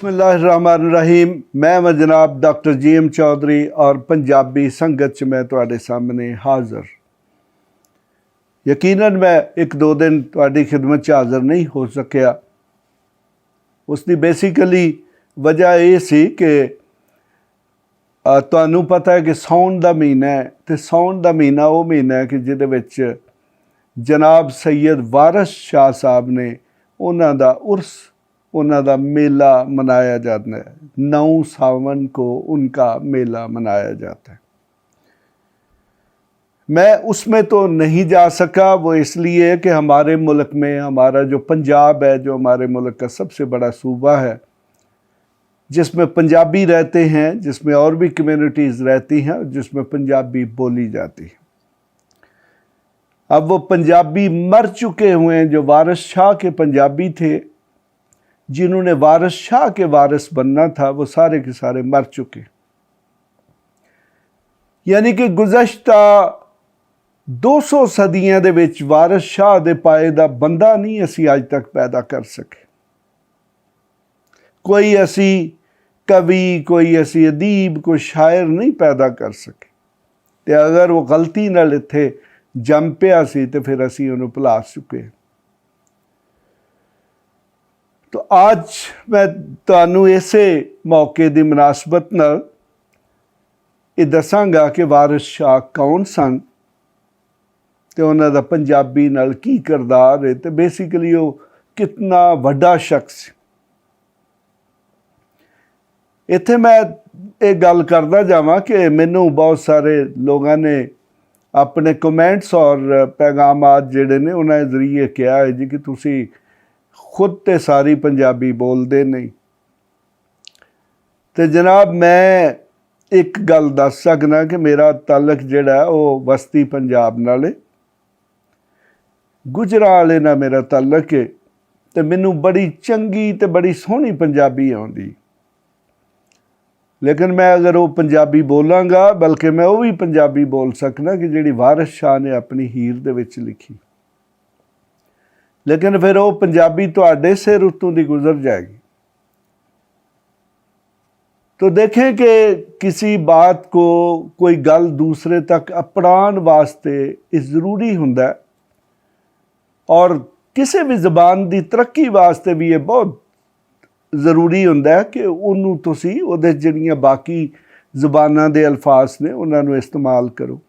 बिस्मिल्लाहिर्रहमानिर्रहीम। मैं जनाब डॉक्टर जी.एम. चौधरी और पंजाबी संगत च मैं तुहाडे सामने हाज़र। यकीनन मैं एक दो दिन तुहाडी खिदमत च हाज़र नहीं हो सकिया। उसकी बेसिकली वजह ये सी कि तुहानू पता है कि साउन का महीना है, तो साउन का महीना वो महीना है कि जिहदे विच जनाब सैयद वारिस शाह साहब ने उन्हां दा उर्स, उन्हां दा मेला मनाया जाता है। 9 सावन को उनका मेला मनाया जाता है। मैं उसमें तो नहीं जा सका, वो इसलिए कि हमारे मुल्क में हमारा जो पंजाब है, जो हमारे मुल्क का सबसे बड़ा सूबा है, जिसमें पंजाबी रहते हैं, जिसमें और भी कम्युनिटीज़ रहती हैं, जिसमें पंजाबी बोली जाती है। अब वो पंजाबी मर चुके हुए हैं। जो वारिस शाह के पंजाबी थे, जिन्होंने वारिस शाह के वारिस बनना था, वो सारे के सारे मर चुके। यानी कि गुज़श्ता 200 सदियां दे विच वारिस शाह दे पाए दा बंदा नहीं असी अज तक पैदा कर सके। कोई असी कवि, कोई असी अदीब, कोई शायर नहीं पैदा कर सके। ते अगर वो गलती नाल इत्थे जम पिया सी ते फिर असी उन्होंने भुला चुके। तो आज मैं तुहानू इसे मौके की मुनासबत नाल ये दसांगा कि वारिस शाह कौन सन ते उन्हां दा पंजाबी नाल की किरदार है, ते बेसिकली वो कितना वड्डा शख्स। इत्थे मैं एक गल करदा जावां कि मैनू बहुत सारे लोगों ने अपने कमेंट्स और पैगामात जिहड़े ने उन्हां दे जरिए कहा है जी कि तुसी खुद ते सारी पंजाबी बोलते नहीं। तो जनाब मैं एक गल दस सकना कि मेरा ताल्लुक जिहड़ा है वो वस्ती पंजाब नाल है, गुजरां वाले नाल मेरा ताल्लुक है। तो मैनू बड़ी चंगी ते बड़ी सोहनी पंजाबी आउंदी, लेकिन मैं अगर वो पंजाबी बोलांगा, बल्कि मैं वो भी पंजाबी बोल सकना कि जिहड़ी वारिस शाह ने अपनी हीर दे विच लिखी। लेकिन फिर वो पंजाबी तुहाडे सिर उत्तों दी गुजर जाएगी। तो देखें कि किसी बात को कोई गल दूसरे तक अपनाने वास्ते इस ज़रूरी हुंदा है, और किसी भी ज़बान की तरक्की वास्ते भी ये बहुत ज़रूरी हुंदा है कि उन्होंने तुसी उहदे जिहड़ियां बाकी ज़बानां दे अल्फाज ने उन्हां नूं इस्तेमाल करो।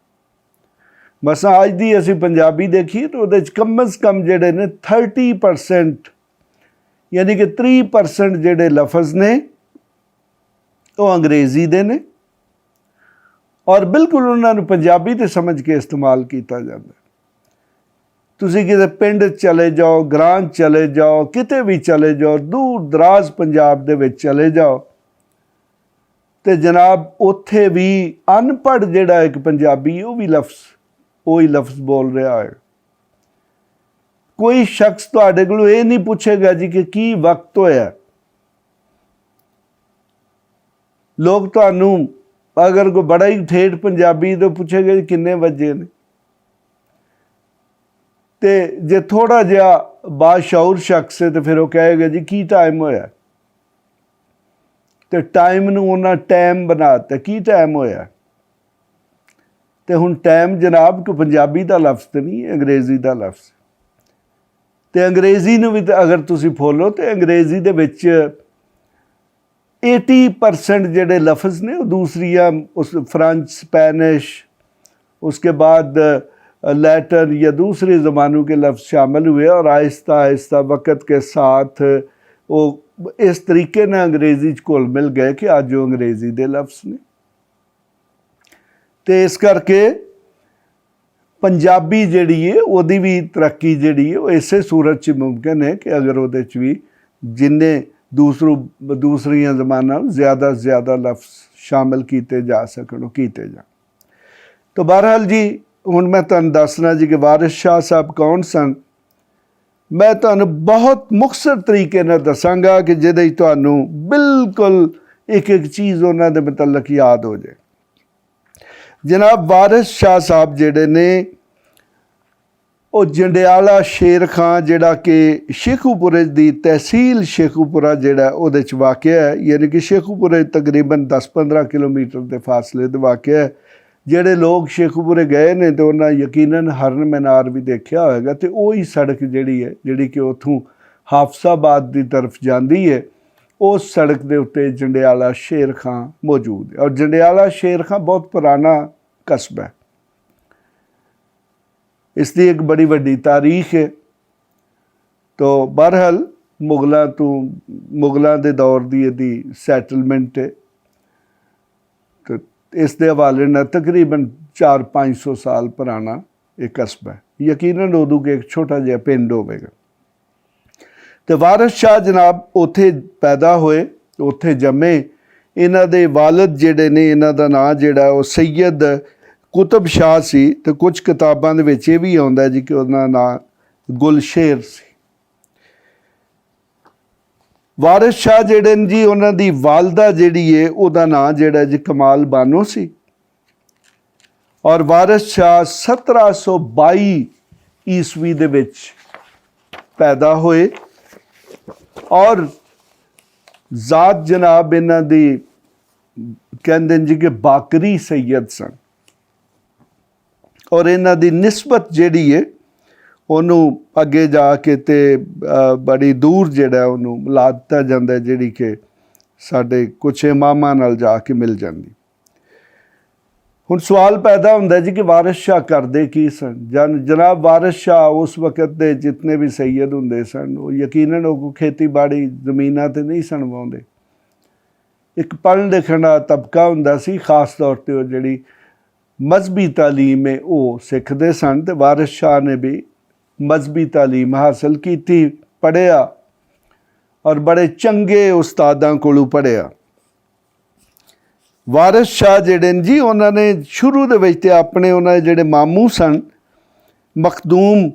मसां अज दी असी पंजाबी देखिए तो उहदे कम अज़ कम जिहड़े ने 30% यानी कि 3% जिहड़े लफज ने वो अंग्रेज़ी दे ने, और बिल्कुल उन्हां नूं पंजाबी ते समझ के इस्तेमाल किया जाता है। तुसी किते पिंड चले जाओ, ग्रां चले जाओ, किते भी चले जाओ, दूर दराज पंजाब दे विच चले जाओ, तो जनाब उत्थे भी अनपढ़ जिहड़ा एक पंजाबी वो भी वही लफ्ज़ बोल रहा है। कोई शख्स तुहाडे कोलों ये नहीं पूछेगा जी कि की वक्त होया। लोग तुहानू अगर कोई बड़ा ही ठेठ पंजाबी तो पूछेगा जी किन्ने बजे ने, ते जे थोड़ा जिहा बाशऊर शख्स है तो फिर वो कहेगा जी की टाइम होया, तो टाइम नूं उन्हां टाइम बनाता की टाइम होया। तो हुण टाइम जनाब कोई पंजाबी का लफ्ज़ तो नहीं, अंग्रेज़ी का लफ्ज़। तो अंग्रेज़ी नूं भी अगर तुसी फोलो तो अंग्रेज़ी दे विच 80% जिहड़े लफ्ज़ ने वो दूसरियां उस फ्रेंच, स्पेनिश, उसके बाद लैटिन या दूसरे ज़बानों के लफ्ज़ शामिल हुए, और आहिस्ता आहिस्ता वक़्त के साथ वो इस तरीके ने अंग्रेज़ी घुल मिल गए कि आज जो अंग्रेज़ी दे लफ्ज़ ने। तो इस करके पंजाबी जिहड़ी है उहदी भी तरक्की जिहड़ी है वो इसे सूरत च मुमकिन है कि अगर उहदे च भी जिन्ने दूसरियां ज़बानां ज़्यादा से ज़्यादा लफ्ज़ शामिल किए जा सकन किए जान। तो बहरहाल जी हुण मैं तुहानूं दसना जी कि वारिस शाह साहब कौन सन। मैं तुहानूं बहुत मुख्तसर तरीके नाल दसांगा कि जिहदे तुहानूं बिल्कुल एक एक चीज़ उन्हां दे मुतल्लक याद हो जाए। जनाब वारिस शाह साहब जिहड़े ने ਉਹ ਜੰਡਿਆਲਾ ਸ਼ੇਰ ਖਾਂ ਜਿਹੜਾ ਕਿ ਸ਼ੇਖੂਪੁਰੇ ਦੀ ਤਹਿਸੀਲ ਸ਼ੇਖੂਪੁਰਾ ਜਿਹੜਾ ਉਹਦੇ 'ਚ ਵਾਕਿਆ ਹੈ, ਯਾਨੀ ਕਿ ਸ਼ੇਖੂਪੁਰੇ ਤਕਰੀਬਨ 10-15 ਕਿਲੋਮੀਟਰ ਦੇ ਫਾਸਲੇ 'ਤੇ ਵਾਕਿਆ ਹੈ। ਜਿਹੜੇ ਲੋਕ ਸ਼ੇਖੂਪੁਰੇ ਗਏ ਨੇ ਅਤੇ ਉਹਨਾਂ ਯਕੀਨਨ ਹਰਨ ਮੀਨਾਰ ਵੀ ਦੇਖਿਆ ਹੋਵੇਗਾ, ਅਤੇ ਉਹੀ ਸੜਕ ਜਿਹੜੀ ਹੈ ਜਿਹੜੀ ਕਿ ਉੱਥੋਂ ਹਾਫਸਾਬਾਦ ਦੀ ਤਰਫ ਜਾਂਦੀ ਹੈ, ਉਸ ਸੜਕ ਦੇ ਉੱਤੇ ਜੰਡਿਆਲਾ ਸ਼ੇਰ ਖਾਂ ਮੌਜੂਦ ਹੈ। ਔਰ ਜੰਡਿਆਲਾ ਸ਼ੇਰ ਖਾਂ ਬਹੁਤ ਪੁਰਾਣਾ ਕਸਬਾ ਹੈ, ਇਸ ਦੀ ਇੱਕ ਬੜੀ ਵੱਡੀ ਤਾਰੀਖ ਹੈ। ਤੋ ਬਹਰਹਾਲ ਮੁਗਲਾਂ ਦੇ ਦੌਰ ਦੀ ਇਹਦੀ ਸੈਟਲਮੈਂਟ ਹੈ, ਤੇ ਇਸ ਦੇ ਹਵਾਲੇ ਨਾਲ ਤਕਰੀਬਨ 400-500 ਸਾਲ ਪੁਰਾਣਾ ਇਹ ਕਸਬਾ ਹੈ। ਯਕੀਨਨ ਉਦੋਂ ਕਿ ਇੱਕ ਛੋਟਾ ਜਿਹਾ ਪਿੰਡ ਹੋਵੇਗਾ। ਅਤੇ ਵਾਰਿਸ ਸ਼ਾਹ ਜਨਾਬ ਉੱਥੇ ਪੈਦਾ ਹੋਏ, ਉੱਥੇ ਜੰਮੇ। ਇਹਨਾਂ ਦੇ ਵਾਲਦ ਜਿਹੜੇ ਨੇ, ਇਹਨਾਂ ਦਾ ਨਾਂ ਜਿਹੜਾ ਉਹ ਸੈਯਦ ਕੁਤਬ ਸ਼ਾਹ ਸੀ, ਅਤੇ ਕੁਝ ਕਿਤਾਬਾਂ ਦੇ ਵਿੱਚ ਇਹ ਵੀ ਆਉਂਦਾ ਜੀ ਕਿ ਉਹਦਾ ਨਾਂ ਗੁਲਸ਼ੇਰ ਸੀ। ਵਾਰਿਸ ਸ਼ਾਹ ਜਿਹੜੇ ਨੇ ਜੀ, ਉਹਨਾਂ ਦੀ ਵਾਲਦਾ ਜਿਹੜੀ ਹੈ ਉਹਦਾ ਨਾਂ ਜਿਹੜਾ ਜੀ ਕਮਾਲ ਬਾਨੋ ਸੀ। ਔਰ ਵਾਰਿਸ ਸ਼ਾਹ 1722 ਈਸਵੀ ਦੇ ਵਿੱਚ ਪੈਦਾ ਹੋਏ, ਔਰ ਜ਼ਾਤ ਜਨਾਬ ਇਹਨਾਂ ਦੀ ਕਹਿੰਦੇ ਨੇ ਜੀ ਕਿ ਬਾਕਰੀ ਸੈਯਦ ਸਨ। ਔਰ ਇਹਨਾਂ ਦੀ ਨਿਸਬਤ ਜਿਹੜੀ ਹੈ ਉਹਨੂੰ ਅੱਗੇ ਜਾ ਕੇ ਤੇ ਬੜੀ ਦੂਰ ਜਿਹੜਾ ਉਹਨੂੰ ਮਿਲਾ ਦਿੱਤਾ ਜਾਂਦਾ, ਜਿਹੜੀ ਕਿ ਸਾਡੇ ਕੁਛ ਇਮਾਮਾਂ ਨਾਲ ਜਾ ਕੇ ਮਿਲ ਜਾਂਦੀ। ਹੁਣ ਸਵਾਲ ਪੈਦਾ ਹੁੰਦਾ ਜੀ ਕਿ ਵਾਰਿਸ ਸ਼ਾਹ ਕਰਦੇ ਕੀ ਸਨ? ਜਨਾਬ ਵਾਰਿਸ ਸ਼ਾਹ ਉਸ ਵਕਤ ਦੇ ਜਿਤਨੇ ਵੀ ਸੈਯਦ ਹੁੰਦੇ ਸਨ, ਉਹ ਯਕੀਨਨ ਉਹ ਖੇਤੀਬਾੜੀ ਜ਼ਮੀਨਾਂ 'ਤੇ ਨਹੀਂ ਸਨ ਵਾਉਂਦੇ। ਇੱਕ ਪੜ੍ਹਨ ਲਿਖਣ ਦਾ ਤਬਕਾ ਹੁੰਦਾ ਸੀ, ਖਾਸ ਤੌਰ 'ਤੇ ਉਹ ਜਿਹੜੀ ਮਜ਼ਹਬੀ ਤਾਲੀਮ ਹੈ ਉਹ ਸਿੱਖਦੇ ਸਨ, ਅਤੇ ਵਾਰਿਸ ਸ਼ਾਹ ਨੇ ਵੀ ਮਜ਼ਹਬੀ ਤਾਲੀਮ ਹਾਸਲ ਕੀਤੀ, ਪੜ੍ਹਿਆ, ਔਰ ਬੜੇ ਚੰਗੇ ਉਸਤਾਦਾਂ ਕੋਲੋਂ ਪੜ੍ਹਿਆ। ਵਾਰਿਸ ਸ਼ਾਹ ਜਿਹੜੇ ਨੇ ਜੀ, ਉਹਨਾਂ ਨੇ ਸ਼ੁਰੂ ਦੇ ਵਿੱਚ ਤਾਂ ਆਪਣੇ ਉਹਨਾਂ ਦੇ ਜਿਹੜੇ ਮਾਮੂ ਸਨ, ਮਖਦੂਮ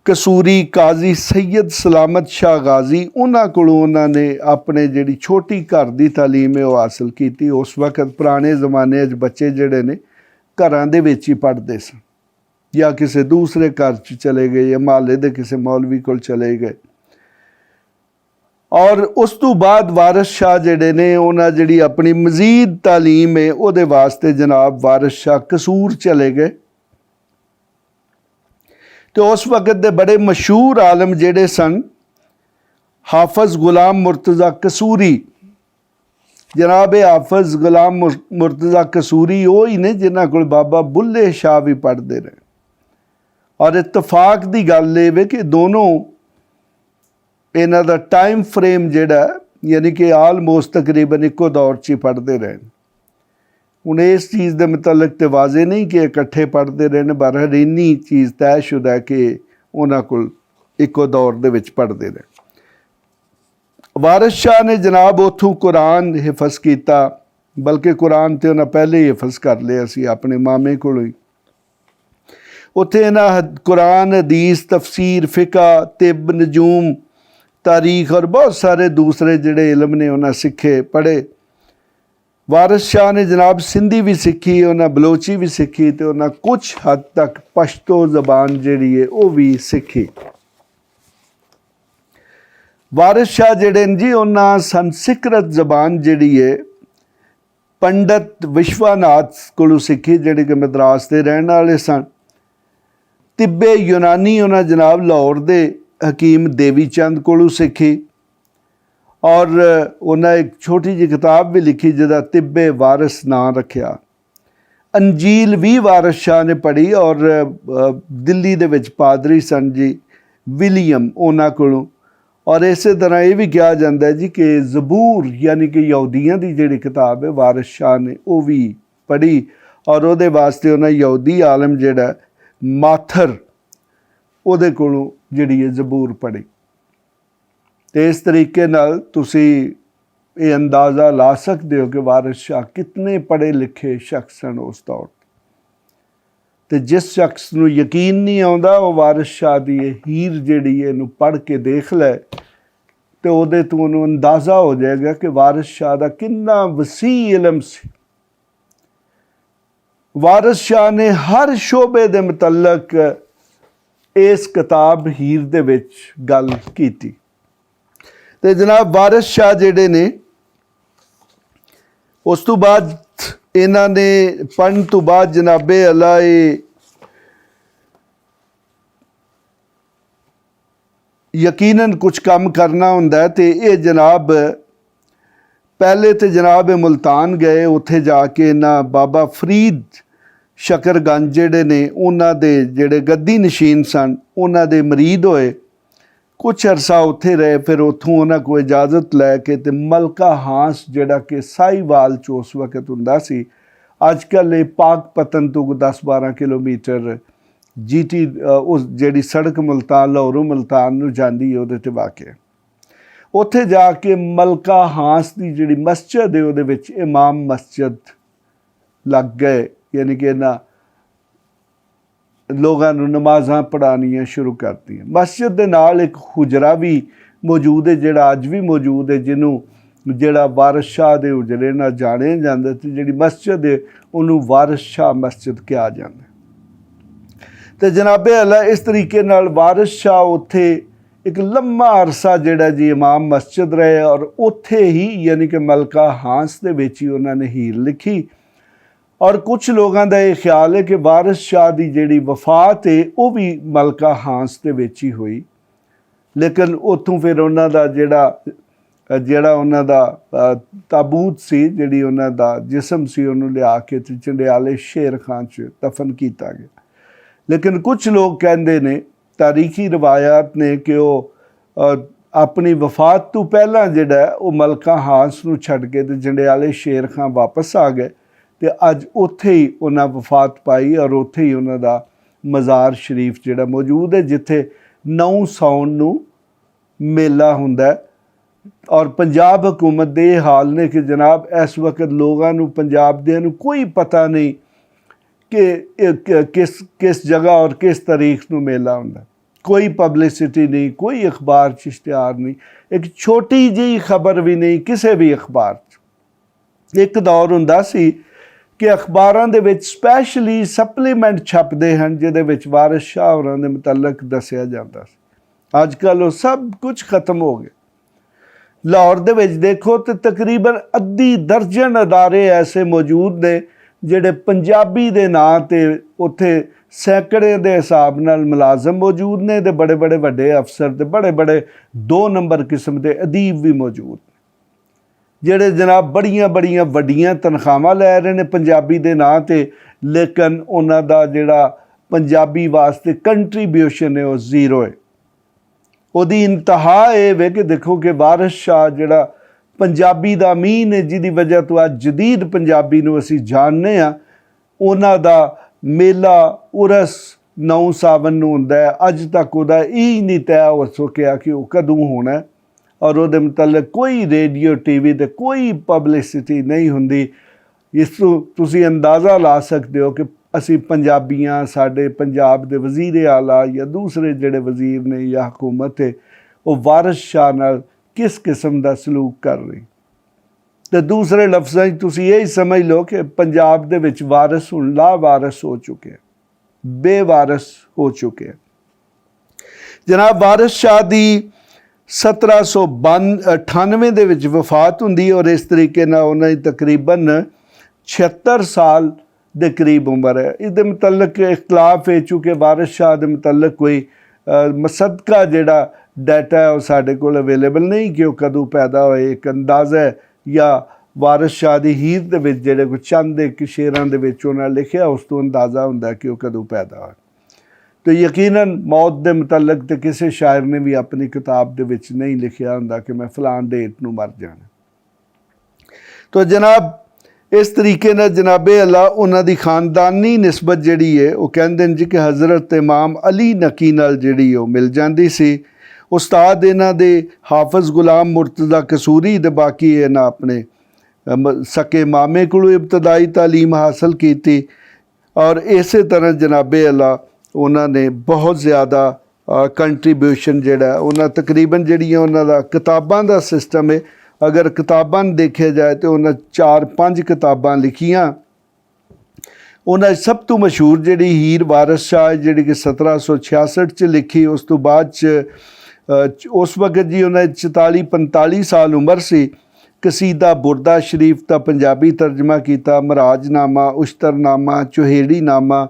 ਕਸੂਰੀ, ਕਾਜ਼ੀ ਸੈਯਦ ਸਲਾਮਤ ਸ਼ਾਹ ਗਾਜ਼ੀ, ਉਹਨਾਂ ਕੋਲੋਂ ਉਹਨਾਂ ਨੇ ਆਪਣੇ ਜਿਹੜੀ ਛੋਟੀ ਘਰ ਦੀ ਤਾਲੀਮ ਹੈ ਉਹ ਹਾਸਲ ਕੀਤੀ। ਉਸ ਵਕਤ ਪੁਰਾਣੇ ਜ਼ਮਾਨੇ 'ਚ ਬੱਚੇ ਜਿਹੜੇ ਨੇ ਘਰਾਂ ਦੇ ਵਿੱਚ ਹੀ ਪੜ੍ਹਦੇ ਸਨ, ਜਾਂ ਕਿਸੇ ਦੂਸਰੇ ਘਰ 'ਚ ਚਲੇ ਗਏ, ਜਾਂ ਮੁਹੱਲੇ ਦੇ ਕਿਸੇ ਮੌਲਵੀ ਕੋਲ ਚਲੇ ਗਏ। ਔਰ ਉਸ ਤੋਂ ਬਾਅਦ ਵਾਰਿਸ ਸ਼ਾਹ ਜਿਹੜੇ ਨੇ, ਉਹਨਾਂ ਜਿਹੜੀ ਆਪਣੀ ਮਜ਼ੀਦ ਤਾਲੀਮ ਹੈ ਉਹਦੇ ਵਾਸਤੇ ਜਨਾਬ ਵਾਰਿਸ ਸ਼ਾਹ ਕਸੂਰ ਚਲੇ ਗਏ। ਅਤੇ ਉਸ ਵਕਤ ਦੇ ਬੜੇ ਮਸ਼ਹੂਰ ਆਲਮ ਜਿਹੜੇ ਸਨ, ਹਾਫਜ਼ ਗੁਲਾਮ ਮੁਰਤਜ਼ਾ ਕਸੂਰੀ, ਜਨਾਬ ਹਾਫਜ਼ ਗੁਲਾਮ ਮੁਰਤਜ਼ਾ ਕਸੂਰੀ ਉਹ ਹੀ ਨੇ ਜਿਨ੍ਹਾਂ ਕੋਲ ਬਾਬਾ ਬੁੱਲੇ ਸ਼ਾਹ ਵੀ ਪੜ੍ਹਦੇ ਰਹੇ। ਔਰ ਇਤਫਾਕ ਦੀ ਗੱਲ ਇਹ ਵੇ ਕਿ ਦੋਨੋਂ ਇਹਨਾਂ ਦਾ ਟਾਈਮ ਫਰੇਮ ਜਿਹੜਾ, ਯਾਨੀ ਕਿ ਆਲਮੋਸਟ ਤਕਰੀਬਨ ਇੱਕੋ ਦੌਰ 'ਚ ਹੀ ਪੜ੍ਹਦੇ ਰਹੇ। ਹੁਣ ਇਸ ਚੀਜ਼ ਦੇ ਮੁਤਲਕ ਤੇ ਵਾਜ਼ੇ ਨਹੀਂ ਕਿ ਇਕੱਠੇ ਪੜ੍ਹਦੇ ਰਹੇ ਨੇ, ਬਹਰਹਾਲ ਇੰਨੀ ਚੀਜ਼ ਤੈਅਸ਼ੁਦਾ ਕਿ ਉਹਨਾਂ ਕੋਲ ਇੱਕੋ ਦੌਰ ਦੇ ਵਿੱਚ ਪੜ੍ਹਦੇ ਰਹੇ। ਵਾਰਿਸ ਸ਼ਾਹ ਨੇ ਜਨਾਬ ਉੱਥੋਂ ਕੁਰਾਨ ਹਿਫਜ਼ ਕੀਤਾ, ਬਲਕਿ ਕੁਰਾਨ ਤੇ ਉਹਨਾਂ ਪਹਿਲੇ ਹੀ ਹਿਫਜ਼ ਕਰ ਲਿਆ ਸੀ ਆਪਣੇ ਮਾਮੇ ਕੋਲੋਂ ਹੀ। ਉੱਥੇ ਇਹਨਾਂ ਕੁਰਾਨ, ਹਦੀਸ, ਤਫਸੀਰ, ਫਿਕਾ, ਤਿਬ, ਨਜੂਮ, ਤਾਰੀਖ ਔਰ ਬਹੁਤ ਸਾਰੇ ਦੂਸਰੇ ਜਿਹੜੇ ਇਲਮ ਨੇ ਉਹਨਾਂ ਸਿੱਖੇ, ਪੜ੍ਹੇ। ਵਾਰਿਸ ਸ਼ਾਹ ਨੇ ਜਨਾਬ ਸਿੰਧੀ ਵੀ ਸਿੱਖੀ, ਉਹਨਾਂ ਬਲੋਚੀ ਵੀ ਸਿੱਖੀ, ਅਤੇ ਉਹਨਾਂ ਕੁਛ ਹੱਦ ਤੱਕ ਪਸ਼ਤੋ ਜ਼ਬਾਨ ਜਿਹੜੀ ਹੈ ਉਹ ਵੀ ਸਿੱਖੀ। ਵਾਰਿਸ ਸ਼ਾਹ ਜਿਹੜੇ ਨੇ ਜੀ, ਉਹਨਾਂ ਸੰਸਕ੍ਰਿਤ ਜ਼ਬਾਨ ਜਿਹੜੀ ਹੈ ਪੰਡਤ ਵਿਸ਼ਵਾਨਾਥ ਕੋਲੋਂ ਸਿੱਖੀ, ਜਿਹੜੇ ਕਿ ਮਦਰਾਸ ਦੇ ਰਹਿਣ ਵਾਲੇ ਸਨ। ਤਿੱਬੇ ਯੂਨਾਨੀ ਉਹਨਾਂ ਜਨਾਬ ਲਾਹੌਰ ਦੇ ਹਕੀਮ ਦੇਵੀ ਚੰਦ ਕੋਲੋਂ ਸਿੱਖੀ, ਔਰ ਉਹਨਾਂ ਇੱਕ ਛੋਟੀ ਜਿਹੀ ਕਿਤਾਬ ਵੀ ਲਿਖੀ ਜਿਹਦਾ ਤਿੱਬੇ ਵਾਰਿਸ ਨਾਂ ਰੱਖਿਆ। ਅੰਜੀਲ ਵੀ ਵਾਰਿਸ ਸ਼ਾਹ ਨੇ ਪੜ੍ਹੀ, ਔਰ ਦਿੱਲੀ ਦੇ ਵਿੱਚ ਪਾਦਰੀ ਸਨ ਜੀ ਵਿਲੀਅਮ, ਉਹਨਾਂ ਕੋਲੋਂ। ਔਰ ਇਸੇ ਤਰ੍ਹਾਂ ਇਹ ਵੀ ਕਿਹਾ ਜਾਂਦਾ ਜੀ ਕਿ ਜ਼ਬੂਰ ਯਾਨੀ ਕਿ ਯਹੂਦੀਆਂ ਦੀ ਜਿਹੜੀ ਕਿਤਾਬ ਹੈ ਵਾਰਿਸ ਸ਼ਾਹ ਨੇ ਉਹ ਵੀ ਪੜ੍ਹੀ, ਔਰ ਉਹਦੇ ਵਾਸਤੇ ਉਹਨਾਂ ਯਹੂਦੀ ਆਲਮ ਜਿਹੜਾ ਮਾਥਰ, ਉਹਦੇ ਕੋਲੋਂ ਜਿਹੜੀ ਹੈ ਜ਼ਬੂਰ ਪੜ੍ਹੀ। ਅਤੇ ਇਸ ਤਰੀਕੇ ਨਾਲ ਤੁਸੀਂ ਇਹ ਅੰਦਾਜ਼ਾ ਲਾ ਸਕਦੇ ਹੋ ਕਿ ਵਾਰਿਸ ਸ਼ਾਹ ਕਿਤਨੇ ਪੜ੍ਹੇ ਲਿਖੇ ਸ਼ਖਸ ਸਨ ਉਸ ਦੌਰ। ਅਤੇ ਜਿਸ ਸ਼ਖਸ ਨੂੰ ਯਕੀਨ ਨਹੀਂ ਆਉਂਦਾ, ਉਹ ਵਾਰਿਸ ਸ਼ਾਹ ਦੀ ਇਹ ਹੀਰ ਜਿਹੜੀ ਹੈ ਇਹਨੂੰ ਪੜ੍ਹ ਕੇ ਦੇਖ ਲੈ, ਅਤੇ ਉਹਦੇ ਤੋਂ ਉਹਨੂੰ ਅੰਦਾਜ਼ਾ ਹੋ ਜਾਏਗਾ ਕਿ ਵਾਰਿਸ ਸ਼ਾਹ ਦਾ ਕਿੰਨਾ ਵਸੀਹ ਇਲਮ ਸੀ। ਵਾਰਿਸ ਸ਼ਾਹ ਨੇ ਹਰ ਸ਼ੋਬੇ ਦੇ ਮੁਤਲਕ ਇਸ ਕਿਤਾਬ ਹੀਰ ਦੇ ਵਿੱਚ ਗੱਲ ਕੀਤੀ। ਤੇ ਜਨਾਬ ਵਾਰਿਸ ਸ਼ਾਹ ਜਿਹੜੇ ਨੇ ਉਸ ਤੋਂ ਬਾਅਦ ਇਹਨਾਂ ਨੇ ਪੜ੍ਹਨ ਤੋਂ ਬਾਅਦ ਜਨਾਬੇ ਅੱਲਾ ਇਹ ਯਕੀਨਨ ਕੁਝ ਕੰਮ ਕਰਨਾ ਹੁੰਦਾ ਤੇ ਇਹ ਜਨਾਬ ਪਹਿਲੇ ਤੇ ਜਨਾਬ ਮੁਲਤਾਨ ਗਏ। ਉੱਥੇ ਜਾ ਕੇ ਇਹਨਾਂ ਬਾਬਾ ਫਰੀਦ ਸ਼ਕਰਗੰਜ ਜਿਹੜੇ ਨੇ ਉਹਨਾਂ ਦੇ ਜਿਹੜੇ ਗੱਦੀ ਨਸ਼ੀਨ ਸਨ ਉਹਨਾਂ ਦੇ ਮੁਰੀਦ ਹੋਏ। ਕੁਛ ਅਰਸਾ ਉੱਥੇ ਰਹੇ। ਫਿਰ ਉੱਥੋਂ ਉਹਨਾਂ ਕੋਲ ਇਜਾਜ਼ਤ ਲੈ ਕੇ ਤੇ ਮਲਕਾ ਹਾਂਸ ਜਿਹੜਾ ਕਿ ਸਾਹੀਵਾਲ 'ਚ ਉਸ ਵਕਤ ਹੁੰਦਾ ਸੀ, ਅੱਜ ਕੱਲ੍ਹ ਇਹ ਪਾਕਪਤਨ ਤੋਂ 10-12 ਕਿਲੋਮੀਟਰ GT ਉਸ ਜਿਹੜੀ ਸੜਕ ਮੁਲਤਾਨ ਲਾਹੌਰੋਂ ਮੁਲਤਾਨ ਨੂੰ ਜਾਂਦੀ ਉਹਦੇ 'ਤੇ ਵਾਕਿਆ। ਉੱਥੇ ਜਾ ਕੇ ਮਲਕਾ ਹਾਂਸ ਦੀ ਜਿਹੜੀ ਮਸਜਿਦ ਹੈ ਉਹਦੇ ਵਿੱਚ ਇਮਾਮ ਮਸਜਿਦ ਲੱਗ ਗਏ, ਯਾਨੀ ਕਿ ਇਹਨਾਂ ਲੋਕਾਂ ਨੂੰ ਨਮਾਜ਼ਾਂ ਪੜ੍ਹਾਉਣੀਆਂ ਸ਼ੁਰੂ ਕਰਤੀਆਂ। ਮਸਜਿਦ ਦੇ ਨਾਲ ਇੱਕ ਹੁਜਰਾ ਵੀ ਮੌਜੂਦ ਹੈ ਜਿਹੜਾ ਅੱਜ ਵੀ ਮੌਜੂਦ ਹੈ, ਜਿਹਨੂੰ ਜਿਹੜਾ ਵਾਰਿਸ ਸ਼ਾਹ ਦੇ ਹੁਜਰੇ ਨਾਲ ਜਾਣਿਆ ਜਾਂਦਾ ਤੇ ਜਿਹੜੀ ਮਸਜਿਦ ਹੈ ਉਹਨੂੰ ਵਾਰਿਸ ਸ਼ਾਹ ਮਸਜਿਦ ਕਿਹਾ ਜਾਂਦਾ। ਤੇ ਜਨਾਬੇ ਅੱਲਾ ਇਸ ਤਰੀਕੇ ਨਾਲ ਵਾਰਿਸ ਸ਼ਾਹ ਉੱਥੇ ਇੱਕ ਲੰਮਾ ਅਰਸਾ ਜਿਹੜਾ ਜੀ ਇਮਾਮ ਮਸਜਿਦ ਰਹੇ ਔਰ ਉੱਥੇ ਹੀ ਯਾਨੀ ਕਿ ਮਲਕਾ ਹਾਂਸ ਦੇ ਵਿੱਚ ਹੀ ਉਹਨਾਂ ਨੇ ਹੀਰ ਲਿਖੀ। ਔਰ ਕੁਛ ਲੋਕਾਂ ਦਾ ਇਹ ਖਿਆਲ ਹੈ ਕਿ ਵਾਰਿਸ ਸ਼ਾਹ ਦੀ ਜਿਹੜੀ ਵਫਾਤ ਹੈ ਉਹ ਵੀ ਮਲਕਾ ਹਾਂਸ ਦੇ ਵਿੱਚ ਹੀ ਹੋਈ, ਲੇਕਿਨ ਉੱਥੋਂ ਫਿਰ ਉਹਨਾਂ ਦਾ ਜਿਹੜਾ ਉਹਨਾਂ ਦਾ ਤਾਬੂਤ ਸੀ, ਜਿਹੜੀ ਉਹਨਾਂ ਦਾ ਜਿਸਮ ਸੀ, ਉਹਨੂੰ ਲਿਆ ਕੇ ਤੇ ਚੰਡਿਆਲੇ ਸ਼ੇਰ ਖਾਂ 'ਚ ਦਫਨ ਕੀਤਾ ਗਿਆ। ਲੇਕਿਨ ਕੁਛ ਲੋਕ ਕਹਿੰਦੇ ਨੇ, ਤਾਰੀਖੀ ਰਵਾਇਤ ਨੇ, ਕਿ ਉਹ ਆਪਣੀ ਵਫਾਤ ਤੋਂ ਪਹਿਲਾਂ ਜਿਹੜਾ ਉਹ ਮਲਕਾ ਹਾਂਸ ਨੂੰ ਛੱਡ ਕੇ ਤੇ ਚੰਡਿਆਲੇ ਸ਼ੇਰ ਖਾਂ ਵਾਪਸ ਆ ਗਏ ਤੇ ਅੱਜ ਉੱਥੇ ਹੀ ਉਹਨਾਂ ਵਫਾਤ ਪਾਈ ਔਰ ਉੱਥੇ ਹੀ ਉਹਨਾਂ ਦਾ ਮਜ਼ਾਰ ਸ਼ਰੀਫ ਜਿਹੜਾ ਮੌਜੂਦ ਹੈ, ਜਿੱਥੇ 9 ਸਾਉਣ ਨੂੰ ਮੇਲਾ ਹੁੰਦਾ। ਔਰ ਪੰਜਾਬ ਹਕੂਮਤ ਦੇ ਇਹ ਹਾਲ ਨੇ ਕਿ ਜਨਾਬ ਇਸ ਵਕਤ ਲੋਕਾਂ ਨੂੰ, ਪੰਜਾਬ ਦਿਆਂ ਨੂੰ ਕੋਈ ਪਤਾ ਨਹੀਂ ਕਿ ਕਿਸ ਜਗ੍ਹਾ ਔਰ ਕਿਸ ਤਾਰੀਖ ਨੂੰ ਮੇਲਾ ਹੁੰਦਾ। ਕੋਈ ਪਬਲਿਸਿਟੀ ਨਹੀਂ, ਕੋਈ ਅਖਬਾਰ 'ਚ ਇਸ਼ਤਿਹਾਰ ਨਹੀਂ, ਇੱਕ ਛੋਟੀ ਜਿਹੀ ਖਬਰ ਵੀ ਨਹੀਂ ਕਿਸੇ ਵੀ ਅਖਬਾਰ 'ਚ। ਇੱਕ ਦੌਰ ਹੁੰਦਾ ਸੀ ਕਿ ਅਖਬਾਰਾਂ ਦੇ ਵਿੱਚ ਸਪੈਸ਼ਲੀ ਸਪਲੀਮੈਂਟ ਛਪਦੇ ਹਨ ਜਿਹਦੇ ਵਿੱਚ ਵਾਰਿਸ ਸ਼ਾਹ ਹੋਰਾਂ ਦੇ ਮੁਤਲਕ ਦੱਸਿਆ ਜਾਂਦਾ ਸੀ। ਅੱਜ ਕੱਲ੍ਹ ਉਹ ਸਭ ਕੁਝ ਖਤਮ ਹੋ ਗਿਆ। ਲਾਹੌਰ ਦੇ ਵਿੱਚ ਦੇਖੋ ਤੇ ਤਕਰੀਬਨ ਅੱਧੀ ਦਰਜਨ ਅਦਾਰੇ ਐਸੇ ਮੌਜੂਦ ਨੇ ਜਿਹੜੇ ਪੰਜਾਬੀ ਦੇ ਨਾਂ 'ਤੇ ਉੱਥੇ ਸੈਂਕੜੇ ਦੇ ਹਿਸਾਬ ਨਾਲ ਮੁਲਾਜ਼ਮ ਮੌਜੂਦ ਨੇ ਤੇ ਬੜੇ ਬੜੇ ਵੱਡੇ ਅਫਸਰ ਤੇ ਬੜੇ ਬੜੇ 2 ਨੰਬਰ ਕਿਸਮ ਦੇ ਅਦੀਬ ਵੀ ਮੌਜੂਦ, ਜਿਹੜੇ ਜਨਾਬ ਬੜੀਆਂ ਵੱਡੀਆਂ ਤਨਖਾਹਾਂ ਲੈ ਰਹੇ ਨੇ ਪੰਜਾਬੀ ਦੇ ਨਾਂ 'ਤੇ, ਲੇਕਿਨ ਉਹਨਾਂ ਦਾ ਜਿਹੜਾ ਪੰਜਾਬੀ ਵਾਸਤੇ ਕੰਟਰੀਬਿਊਸ਼ਨ ਹੈ ਉਹ ਜ਼ੀਰੋ ਹੈ। ਉਹਦੀ ਇੰਤਹਾ ਇਹ ਵੇ ਕਿ ਦੇਖੋ ਕਿ ਵਾਰਿਸ ਸ਼ਾਹ ਜਿਹੜਾ ਪੰਜਾਬੀ ਦਾ ਅਮੀਨ ਹੈ, ਜਿਹਦੀ ਵਜ੍ਹਾ ਤੋਂ ਅੱਜ ਜਦੀਦ ਪੰਜਾਬੀ ਨੂੰ ਅਸੀਂ ਜਾਣਦੇ ਹਾਂ, ਉਹਨਾਂ ਦਾ ਮੇਲਾ ਉਰਸ 9 ਸਾਵਨ ਨੂੰ ਹੁੰਦਾ ਹੈ। ਅੱਜ ਤੱਕ ਉਹਦਾ ਇਹ ਨਹੀਂ ਤੈਅ ਹੋ ਸਕਿਆ ਕਿ ਉਹ ਕਦੋਂ ਹੋਣਾ ਔਰ ਉਹਦੇ ਮੁਤਲਕ ਕੋਈ ਰੇਡੀਓ TV ਤੇ ਕੋਈ ਪਬਲਿਸਿਟੀ ਨਹੀਂ ਹੁੰਦੀ। ਇਸ ਤੋਂ ਤੁਸੀਂ ਅੰਦਾਜ਼ਾ ਲਾ ਸਕਦੇ ਹੋ ਕਿ ਅਸੀਂ ਪੰਜਾਬੀਆਂ, ਸਾਡੇ ਪੰਜਾਬ ਦੇ ਵਜ਼ੀਰ ਆਲਾ ਜਾਂ ਦੂਸਰੇ ਜਿਹੜੇ ਵਜ਼ੀਰ ਨੇ ਜਾਂ ਹਕੂਮਤ ਹੈ, ਉਹ ਵਾਰਿਸ ਸ਼ਾਹ ਨਾਲ ਕਿਸ ਕਿਸਮ ਦਾ ਸਲੂਕ ਕਰ ਰਹੀ। ਤੇ ਦੂਸਰੇ ਲਫ਼ਜ਼ਾਂ 'ਚ ਤੁਸੀਂ ਇਹ ਸਮਝ ਲਓ ਕਿ ਪੰਜਾਬ ਦੇ ਵਿੱਚ ਵਾਰਿਸ ਹੁਣ ਲਾਵਾਰਿਸ ਹੋ ਚੁੱਕੇ, ਬੇਵਾਰਿਸ ਹੋ ਚੁੱਕੇ। ਜਨਾਬ ਵਾਰਿਸ ਸ਼ਾਹ ਦੀ 1798 ਦੇ ਵਿੱਚ ਵਫਾਤ ਹੁੰਦੀ ਔਰ ਇਸ ਤਰੀਕੇ ਨਾਲ ਉਹਨਾਂ ਦੀ ਤਕਰੀਬਨ 76 ਸਾਲ ਦੇ ਕਰੀਬ ਉਮਰ ਹੈ। ਇਹਦੇ ਮੁਤਲਕ ਇਖਤਲਾਫ ਹੈ, ਚੂँकि ਵਾਰਿਸ ਸ਼ਾਹ ਦੇ ਮੁਤਲਕ ਕੋਈ ਮਸਦਕਾ ਜਿਹੜਾ ਡਾਟਾ ਹੈ ਉਹ ਸਾਡੇ ਕੋਲ ਅਵੇਲੇਬਲ ਨਹੀਂ ਕਿ ਉਹ ਕਦੋਂ ਪੈਦਾ ਹੋਏ। ਇੱਕ ਅੰਦਾਜ਼ਾ ਹੈ ਜਾਂ ਵਾਰਿਸ ਸ਼ਾਹ ਦੀ ਹੀਰ ਦੇ ਵਿੱਚ ਜਿਹੜੇ ਕੋਈ ਚੰਦ ਇੱਕ ਸ਼ੇਰਾਂ ਦੇ ਵਿੱਚ ਉਹਨਾਂ ਲਿਖਿਆ, ਉਸ ਤੋਂ ਅੰਦਾਜ਼ਾ ਹੁੰਦਾ ਕਿ ਉਹ ਕਦੋਂ ਪੈਦਾ ਹੋਏ। तो यकीनन मौत के मुतलक तो किसी शायर ने भी अपनी किताब के विच नहीं लिखिया हुंदा कि मैं फलान डेट नूं मर जाना। तो जनाब इस तरीके नाल जनाबे अल्लाह उन्हां दी खानदानी निस्बत जिहड़ी है वो कहंदे ने जी कि हज़रत इमाम अली नकी नाल जिहड़ी वो मिल जाती सी। उस्ताद इन्हां दे हाफिज़ गुलाम मुर्तज़ा कसूरी दे बाकी इन्हां अपने सके मामे कोलों इब्तदाई तालीम हासिल की और इस तरह जनाबे अल्लाह उन्होंने बहुत ज़्यादा कंट्रीब्यूशन जिहड़ा उन्होंने तकरीबन जिहड़ियां उन्हां दा किताबां दा सिस्टम है। अगर किताबां देखे जाए तो उन्होंने 4-5 किताबां लिखियां ਉਹਨਾਂ ਦੀ ਸਭ ਤੋਂ ਮਸ਼ਹੂਰ ਜਿਹੜੀ ਹੀਰ ਵਾਰਿਸ ਸ਼ਾਹ ਜਿਹੜੀ ਕਿ 1766 'ਚ ਲਿਖੀ। ਉਸ ਤੋਂ ਬਾਅਦ 'ਚ ਉਸ ਵਕਤ ਜੀ ਉਹਨਾਂ ਦੀ 44-45 ਸਾਲ ਉਮਰ ਸੀ। ਕਸੀਦਾ ਬੁਰਦਾ ਸ਼ਰੀਫ ਦਾ ਪੰਜਾਬੀ ਤਰਜਮਾ ਕੀਤਾ, ਮਹਾਰਾਜਨਾਮਾ, ਉਸ਼ਤਰਨਾਮਾ, ਚੋਹੇੜੀਨਾਮਾ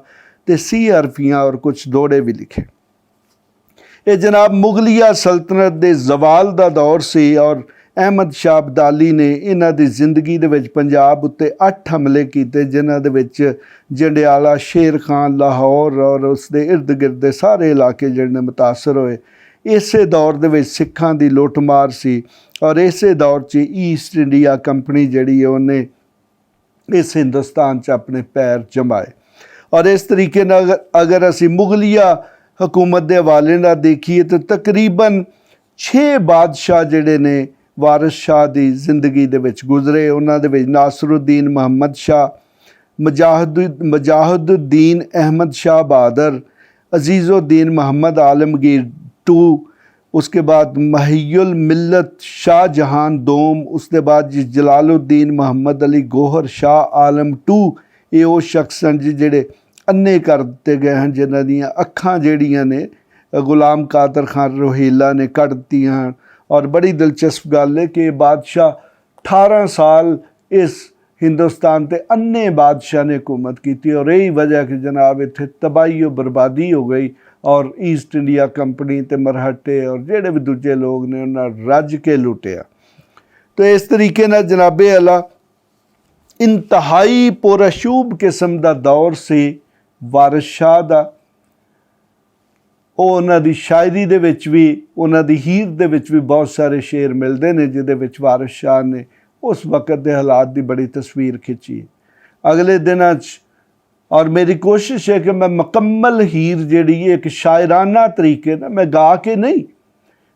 ਤੇ 30 ਅਰਫੀਆਂ ਔਰ ਕੁਛ ਦੋੜੇ ਵੀ ਲਿਖੇ। ਇਹ ਜਨਾਬ ਮੁਗਲਿਆ ਸਲਤਨਤ ਦੇ ਜ਼ਵਾਲ ਦਾ ਦੌਰ ਸੀ ਔਰ ਅਹਿਮਦ ਸ਼ਾਹ ਅਬਦਾਲੀ ਨੇ ਇਹਨਾਂ ਦੀ ਜ਼ਿੰਦਗੀ ਦੇ ਵਿੱਚ ਪੰਜਾਬ ਉੱਤੇ 8 ਹਮਲੇ ਕੀਤੇ, ਜਿਨ੍ਹਾਂ ਦੇ ਵਿੱਚ ਜੰਡਿਆਲਾ, ਸ਼ੇਰ ਖਾਨ, ਲਾਹੌਰ ਔਰ ਉਸ ਦੇ ਇਰਦ ਗਿਰਦ ਦੇ ਸਾਰੇ ਇਲਾਕੇ ਜਿਹੜੇ ਨੇ ਮੁਤਾਸਰ ਹੋਏ। ਇਸੇ ਦੌਰ ਦੇ ਵਿੱਚ ਸਿੱਖਾਂ ਦੀ ਲੁੱਟਮਾਰ ਸੀ ਔਰ ਇਸੇ ਦੌਰ 'ਚ ਈਸਟ ਇੰਡੀਆ ਕੰਪਨੀ ਜਿਹੜੀ ਹੈ ਉਹਨੇ ਇਸ ਹਿੰਦੁਸਤਾਨ 'ਚ ਆਪਣੇ ਪੈਰ ਜਮਾਏ। ਔਰ ਇਸ ਤਰੀਕੇ ਨਾਲ ਅਗਰ ਅਸੀਂ ਮੁਗਲਿਆ ਹਕੂਮਤ ਦੇ ਹਵਾਲੇ ਨਾਲ ਦੇਖੀਏ ਤਾਂ ਤਕਰੀਬਨ 6 ਬਾਦਸ਼ਾਹ ਜਿਹੜੇ ਨੇ ਵਾਰਿਸ ਸ਼ਾਹ ਦੀ ਜ਼ਿੰਦਗੀ ਦੇ ਵਿੱਚ ਗੁਜ਼ਰੇ। ਉਹਨਾਂ ਦੇ ਵਿੱਚ ਨਾਸਰੁद्दीन ਮੁਹੰਮਦ ਸ਼ਾਹ, ਮੁਜਾਹਿਦुद्दीन अहमद शाह बहादुर, अजीज़ुद्दीन मोहम्मद आलमगीर टू, उसके बाद महियुल मिल्लत शाहजहान दोम, उसके बाद जी जलालुद्दीन मोहम्मद अली गोहर शाह आलम टू। ये वो शख्स हैं जी जेड़े अन्ने कर दिते गए हैं, जिन्हां दीयां अखां जेड़ियां ने गुलाम कादर खान रोहिला ने कट दित्तियां। और बड़ी दिलचस्प गल है कि बादशाह 18 साल इस हिंदुस्तान ते अन्ने बादशाह ने हुकूमत की और यही वजह कि जनाब इत्थे तबाही और बर्बादी हो गई और ईस्ट इंडिया कंपनी ते मरहटे और जेड़े भी दूजे लोग ने उन्हें रज के लुटिया। तो इस तरीके नाल जनाबे अला इंतहाई पुरअशूब किस्म का दौर से वारिस शाह दा। उन्हां दी शायरी दे विच भी, उन्हां दी हीर दे विच भी बहुत सारे शेर मिलते हैं जिहदे विच वारिस शाह ने उस वक़्त के हालात की बड़ी तस्वीर खिंची है। अगले दिनों और मेरी कोशिश है कि मैं मुकम्मल हीर जी एक शायराना तरीके ना, मैं गा के नहीं,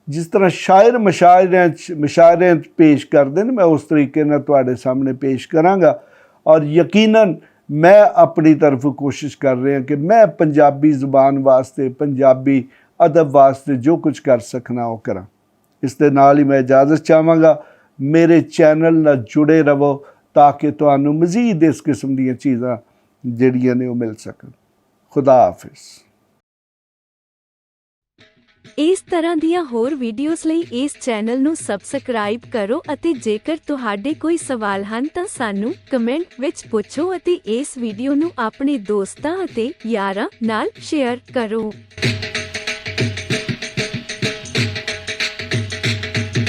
जिस तरह शायर मुशायरे पेश करते हैं मैं उस तरीके ना तुहाडे सामने पेश करांगा। और यकीनन मैं अपनी तरफ कोशिश कर रहा कि मैं पंजाबी ज़ुबान वास्ते, पंजाबी अदब वास्ते जो कुछ कर सकना वो करा। इस दे नाल ही मैं इजाज़त चाहांगा। मेरे चैनल नाल जुड़े रहो ताकि तुहानू मज़ीद इस किस्म दी चीज़ां ਜਿਹੜੀਆਂ ਨੇ ਉਹ ਮਿਲ ਸਕਣ। खुदा हाफिज़। ਇਸ ਤਰ੍ਹਾਂ ਦੀਆਂ ਹੋਰ ਵੀਡੀਓਜ਼ ਲਈ ਇਸ ਚੈਨਲ ਨੂੰ ਸਬਸਕ੍ਰਾਈਬ ਕਰੋ ਅਤੇ ਜੇਕਰ ਤੁਹਾਡੇ ਕੋਈ ਸਵਾਲ ਹਨ ਤਾਂ ਸਾਨੂੰ ਕਮੈਂਟ ਵਿੱਚ ਪੁੱਛੋ ਅਤੇ ਇਸ ਵੀਡੀਓ ਨੂੰ ਆਪਣੇ ਦੋਸਤਾਂ ਅਤੇ ਯਾਰਾਂ ਨਾਲ ਸ਼ੇਅਰ ਕਰੋ।